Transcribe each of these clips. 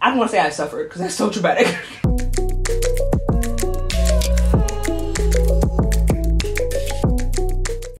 I don't want to say I suffered because that's so traumatic.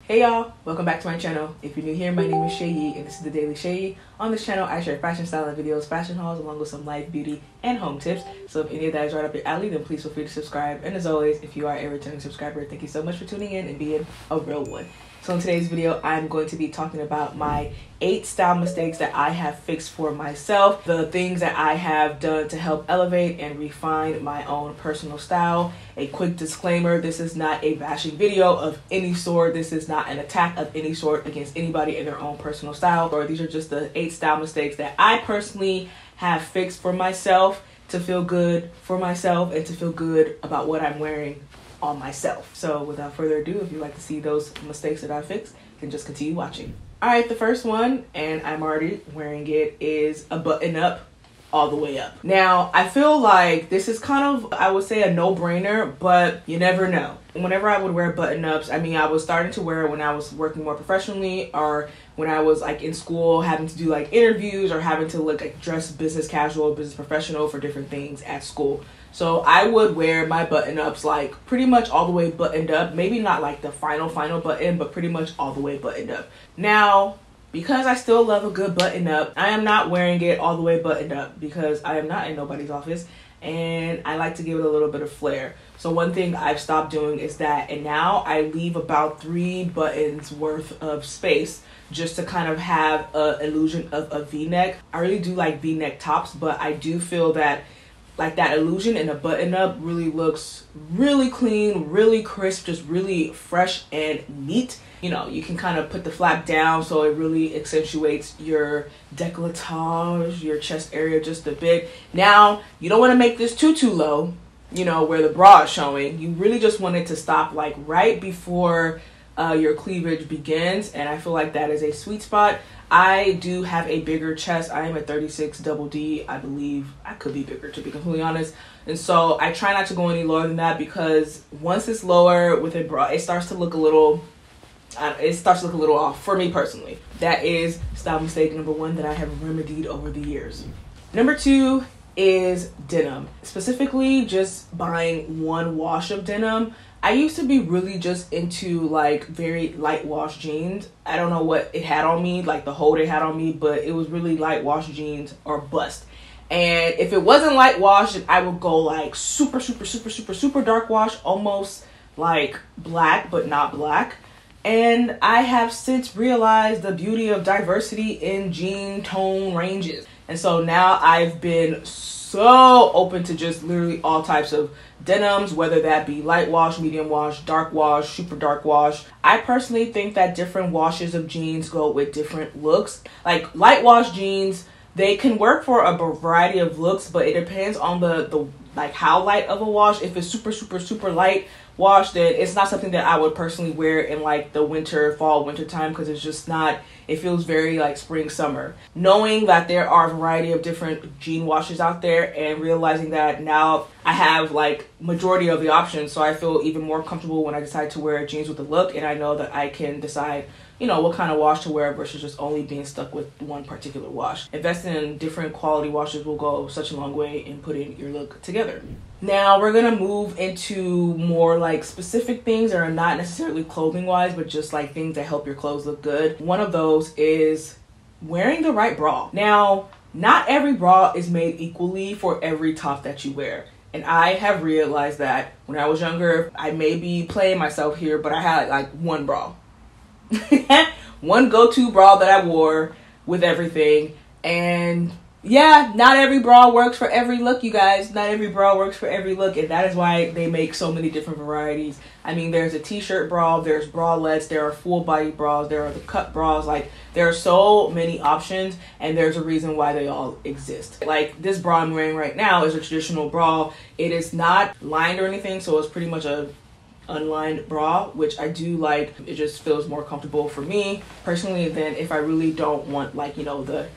Hey y'all, welcome back to my channel. If you're new here, my name is Seyi and this is the Daily Seyi. On this channel, I share fashion, style, and videos, fashion hauls, along with some life, beauty, and home tips. So if any of that is right up your alley, then please feel free to subscribe. And as always, if you are a returning subscriber, thank you so much for tuning in and being a real one. So in today's video, I'm going to be talking about my 8 style mistakes that I have fixed for myself, the things that I have done to help elevate and refine my own personal style. A quick disclaimer, this is not a bashing video of any sort. This is not an attack of any sort against anybody in their own personal style. Or these are just the 8 style mistakes that I personally have fixed for myself to feel good for myself and to feel good about what I'm wearing on myself. So without further ado, if you'd like to see those mistakes that I fixed, then just continue watching. All right, the first one, and I'm already wearing it, is a button up all the way up. Now, I feel like this is kind of, I would say, a no-brainer, but you never know. Whenever I would wear button ups, I mean, I was starting to wear it when I was working more professionally, or when I was like in school having to do like interviews or having to look like dress business casual, business professional for different things at school. So I would wear my button ups like pretty much all the way buttoned up. Maybe not like the final button, but pretty much all the way buttoned up. Now, because I still love a good button up, I am not wearing it all the way buttoned up because I am not in nobody's office and I like to give it a little bit of flair. So one thing I've stopped doing is that, and now I leave about 3 buttons worth of space just to kind of have an illusion of a V-neck. I really do like V-neck tops, but I do feel that like that illusion in a button up really looks really clean, really crisp, just really fresh and neat. You know, you can kind of put the flap down so it really accentuates your décolletage, your chest area just a bit. Now, you don't want to make this too low, you know, where the bra is showing. You really just want it to stop like right before your cleavage begins, and I feel like that is a sweet spot. I do have a bigger chest. I am a 36 double D. I believe I could be bigger, to be completely honest. And so I try not to go any lower than that because once it's lower with a bra, it starts to look a little off for me personally. That is style mistake number 1 that I have remedied over the years. Number 2 is denim. Specifically just buying 1 wash of denim. I used to be really just into like very light wash jeans. I don't know what it had on me, like the hold it had on me, but it was really light wash jeans or bust. And if it wasn't light wash, I would go like super dark wash, almost like black, but not black. And I have since realized the beauty of diversity in jean tone ranges. And so now I've been so open to just literally all types of denims, whether that be light wash, medium wash, dark wash, super dark wash. I personally think that different washes of jeans go with different looks. Like light wash jeans, they can work for a variety of looks, but it depends on the like how light of a wash. If it's super light wash, then it's not something that I would personally wear in like the fall winter time, because it's just not, it feels very like spring summer. Knowing that there are a variety of different jean washes out there and realizing that now I have like majority of the options, so I feel even more comfortable when I decide to wear jeans with a look, and I know that I can decide, you know, what kind of wash to wear versus just only being stuck with one particular wash. Investing in different quality washes will go such a long way in putting your look together. Now we're gonna move into more like specific things that are not necessarily clothing wise, but just like things that help your clothes look good. One of those is wearing the right bra. Now, not every bra is made equally for every top that you wear. And I have realized that when I was younger, I may be playing myself here, but I had like 1 bra. 1 go-to bra that I wore with everything. And yeah, not every bra works for every look, you guys. Not every bra works for every look, and that is why they make so many different varieties. I mean, there's a t-shirt bra, there's bralettes, there are full body bras, there are the cut bras. Like, there are so many options, and there's a reason why they all exist. Like, this bra I'm wearing right now is a traditional bra. It is not lined or anything, so it's pretty much a unlined bra, which I do like. It just feels more comfortable for me personally than if I really don't want, like, you know, the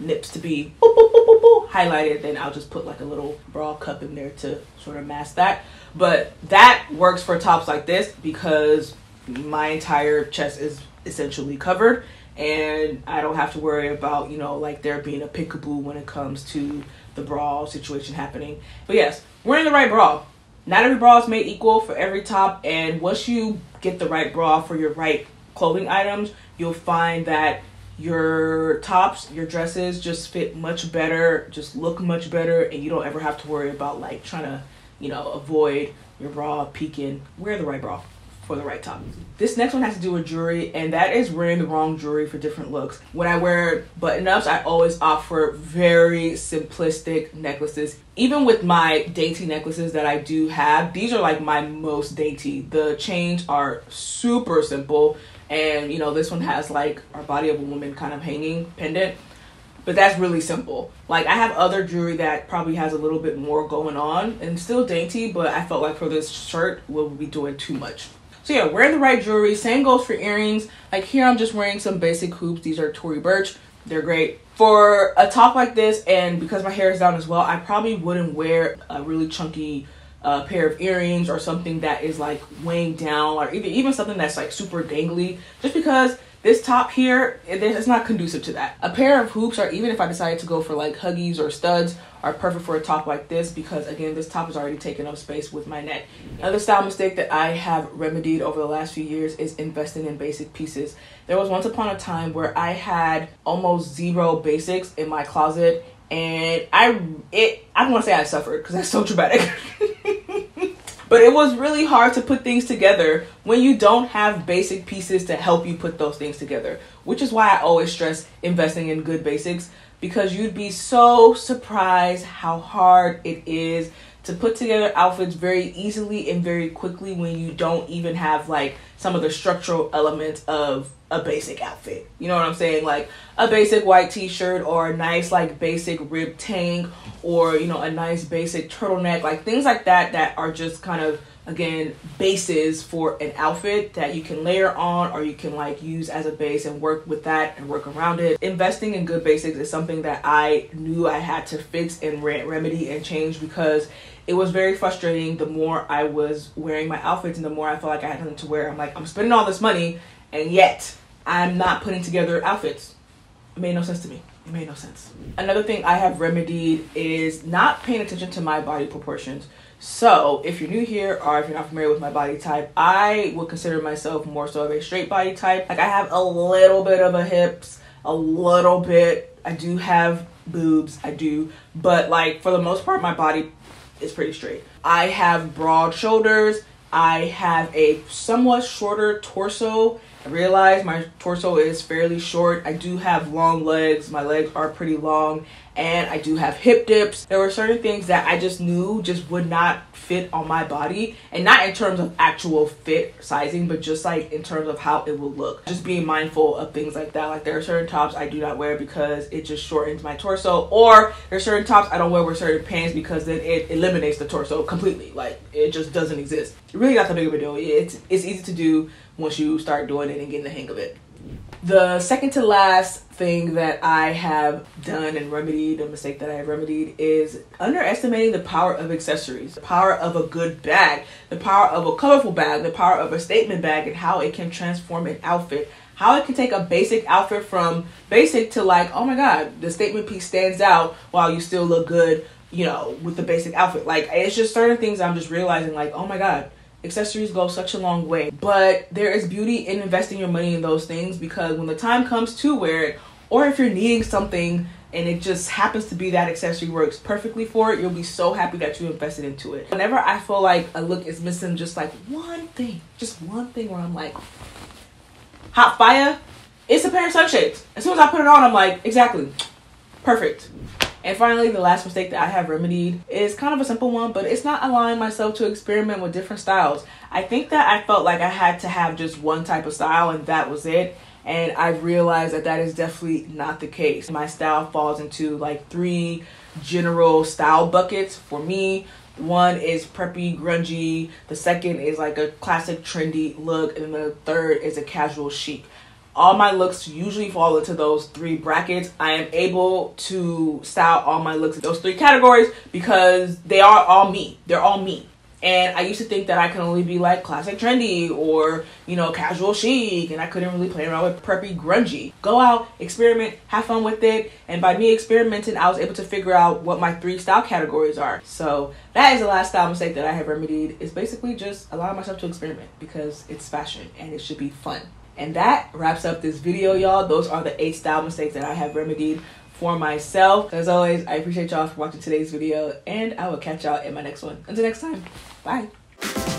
nips to be boop, boop, boop, boop, boop, highlighted, then I'll just put like a little bra cup in there to sort of mask that. But that works for tops like this because my entire chest is essentially covered, and I don't have to worry about, you know, like there being a peekaboo when it comes to the bra situation happening. But yes, wearing the right bra. Not every bra is made equal for every top, and once you get the right bra for your right clothing items, you'll find that your tops, your dresses just fit much better, just look much better, and you don't ever have to worry about like trying to, you know, avoid your bra peeking. Wear the right bra for the right top. This next one has to do with jewelry, and that is wearing the wrong jewelry for different looks. When I wear button-ups, I always opt for very simplistic necklaces. Even with my dainty necklaces that I do have, these are like my most dainty. The chains are super simple, and you know, this one has like our body of a woman kind of hanging pendant, but that's really simple. Like, I have other jewelry that probably has a little bit more going on and still dainty, but I felt like for this shirt we'll be doing too much. So yeah, wear the right jewelry. Same goes for earrings. Like here, I'm just wearing some basic hoops. These are Tory Burch. They're great. For a top like this, and because my hair is down as well, I probably wouldn't wear a really chunky pair of earrings or something that is like weighing down, or even something that's like super dangly, just because this top here, it's not conducive to that. A pair of hoops, or even if I decided to go for like huggies or studs, are perfect for a top like this, because again, this top is already taking up space with my neck. Another style mistake that I have remedied over the last few years is investing in basic pieces. There was once upon a time where I had almost zero basics in my closet, and I don't want to say I suffered, because that's so dramatic. But it was really hard to put things together when you don't have basic pieces to help you put those things together, which is why I always stress investing in good basics, because you'd be so surprised how hard it is to put together outfits very easily and very quickly when you don't even have like some of the structural elements of a basic outfit. You know what I'm saying? Like a basic white t-shirt, or a nice like basic ribbed tank, or you know, a nice basic turtleneck, like things like that that are just kind of, again, bases for an outfit that you can layer on, or you can like use as a base and work with that and work around it. Investing in good basics is something that I knew I had to fix and remedy and change, because it was very frustrating. The more I was wearing my outfits and the more I felt like I had nothing to wear, I'm like, I'm spending all this money and yet I'm not putting together outfits. It made no sense to me. It made no sense. Another thing I have remedied is not paying attention to my body proportions. So if you're new here, or if you're not familiar with my body type, I would consider myself more so of a straight body type. Like I have a little bit of a hips, a little bit. I do have boobs, I do. But like for the most part, my body is pretty straight. I have broad shoulders. I have a somewhat shorter torso. I realize my torso is fairly short. I do have long legs. My legs are pretty long, and I do have hip dips. There were certain things that I just knew just would not fit on my body, and not in terms of actual fit sizing, but just like in terms of how it will look. Just being mindful of things like that. Like there are certain tops I do not wear because it just shortens my torso, or there are certain tops I don't wear with certain pants because then it eliminates the torso completely. Like it just doesn't exist. Really not that big of a deal. It's easy to do once you start doing it and getting the hang of it. The second to last thing that I have done and remedied, a mistake that I have remedied, is underestimating the power of accessories, the power of a good bag, the power of a colorful bag, the power of a statement bag, and how it can transform an outfit. How it can take a basic outfit from basic to like, oh my God, the statement piece stands out while you still look good, you know, with the basic outfit. Like it's just certain things I'm just realizing like, oh my God, accessories go such a long way. But there is beauty in investing your money in those things, because when the time comes to wear it, or if you're needing something and it just happens to be that accessory works perfectly for it, you'll be so happy that you invested into it. Whenever I feel like a look is missing just like one thing where I'm like, hot fire, it's a pair of sunshades. As soon as I put it on, I'm like, exactly, perfect. And finally, the last mistake that I have remedied is kind of a simple one, but it's not allowing myself to experiment with different styles. I think that I felt like I had to have just one type of style and that was it. And I've realized that that is definitely not the case. My style falls into like 3 general style buckets for me. One is preppy, grungy. The second is like a classic trendy look. And then the third is a casual chic. All my looks usually fall into those 3 brackets. I am able to style all my looks in those 3 categories because they are all me. They're all me. And I used to think that I could only be like classic trendy or, you know, casual chic, and I couldn't really play around with preppy grungy. Go out, experiment, have fun with it. And by me experimenting, I was able to figure out what my 3 style categories are. So that is the last style mistake that I have remedied, is basically just allowing myself to experiment, because it's fashion and it should be fun. And that wraps up this video, y'all. Those are the 8 style mistakes that I have remedied for myself. As always, I appreciate y'all for watching today's video, and I will catch y'all in my next one. Until next time, bye.